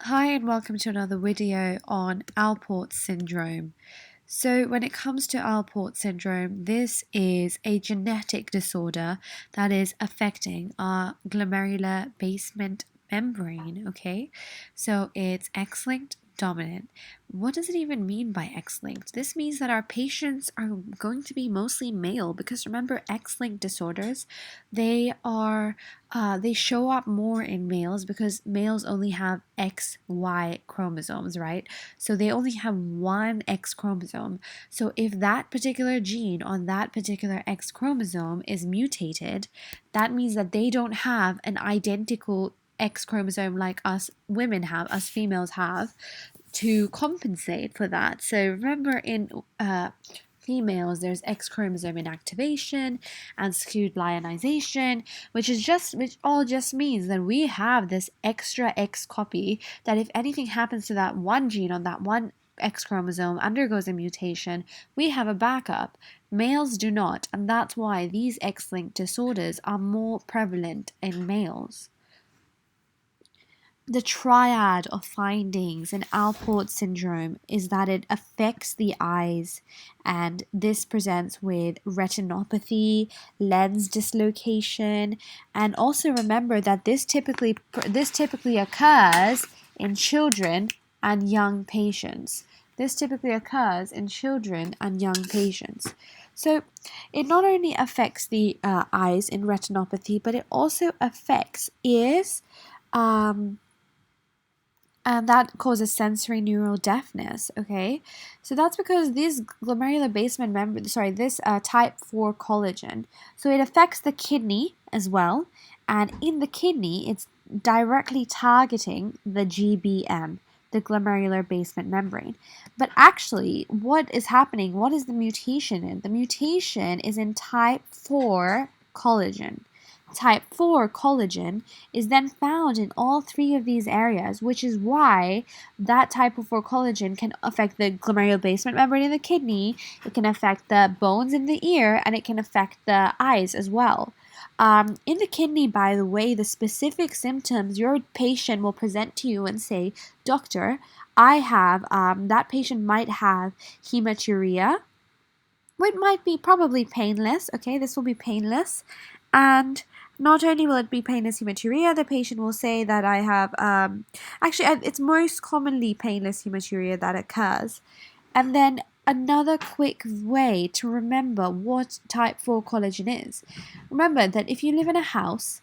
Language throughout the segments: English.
Hi and welcome to another video on Alport Syndrome. So when it comes to Alport Syndrome, this is a genetic disorder that is affecting our glomerular basement membrane, okay? So it's X-linked dominant. What does it even mean by X-linked? This means that our patients are going to be mostly male because remember X-linked disorders, they show up more in males because males only have XY chromosomes, right? So they only have one X chromosome. So if that particular gene on that particular X chromosome is mutated, that means that they don't have an identical X chromosome like us women have, us females have, to compensate for that. So remember in females, there's X chromosome inactivation and skewed lionization, which all just means that we have this extra X copy that if anything happens to that one gene on that one X chromosome undergoes a mutation, we have a backup. Males do not, and that's why these X-linked disorders are more prevalent in males. The triad of findings in Alport syndrome is that it affects the eyes, and this presents with retinopathy, lens dislocation, and also remember that this typically occurs in children and young patients. This typically occurs in children and young patients. So it not only affects the eyes in retinopathy, but it also affects ears, and that causes sensory neural deafness, okay? So that's because this glomerular basement membrane, this type 4 collagen, so it affects the kidney as well, and in the kidney, it's directly targeting the GBM, the glomerular basement membrane. But actually, what is happening? What is the mutation in? The mutation is in type 4 collagen. Type 4 collagen is then found in all three of these areas, which is why that type of 4 collagen can affect the glomerular basement membrane in the kidney, it can affect the bones in the ear, and it can affect the eyes as well. In the kidney, by the way, the specific symptoms your patient will present to you and say, Doctor, I have, that patient might have hematuria, which might be probably painless, okay, this will be painless, and not only will it be painless hematuria, the patient will say that I have, it's most commonly painless hematuria that occurs. And then another quick way to remember what type 4 collagen is. Remember that if you live in a house,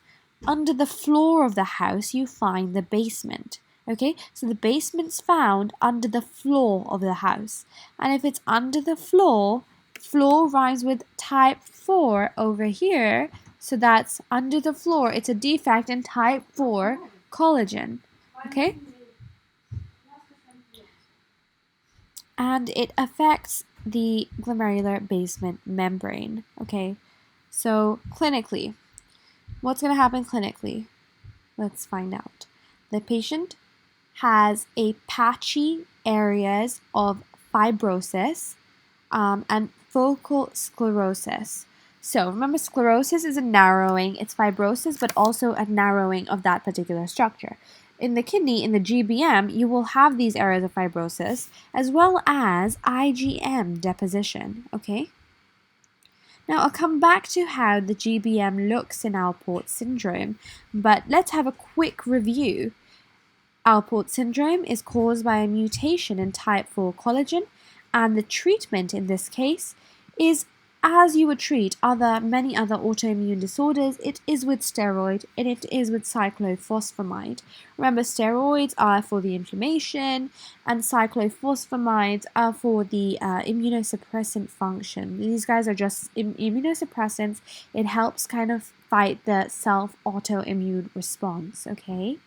under the floor of the house you find the basement. Okay, so the basement's found under the floor of the house. And if it's under the floor rhymes with type 4 over here. So that's under the floor. It's a defect in type 4 collagen. Okay? And it affects the glomerular basement membrane. Okay? So clinically, what's going to happen clinically? Let's find out. The patient has a patchy areas of fibrosis and focal sclerosis. So remember, sclerosis is a narrowing, it's fibrosis, but also a narrowing of that particular structure. In the kidney, in the GBM, you will have these areas of fibrosis as well as IgM deposition, okay? Now, I'll come back to how the GBM looks in Alport syndrome, but let's have a quick review. Alport syndrome is caused by a mutation in type 4 collagen, and the treatment in this case is as you would treat many other autoimmune disorders. It is with steroid and it is with cyclophosphamide. Remember, steroids are for the inflammation and cyclophosphamide are for the immunosuppressant function. These guys are just immunosuppressants. It helps kind of fight the self-autoimmune response, okay?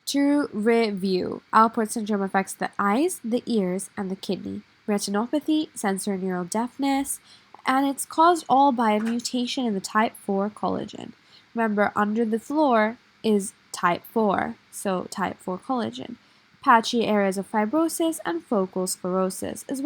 To review, Alport syndrome affects the eyes, the ears, and the kidney. Retinopathy, sensory neural deafness, and it's caused all by a mutation in the type 4 collagen. Remember, under the floor is type 4, so type 4 collagen. Patchy areas of fibrosis and focal sclerosis, as well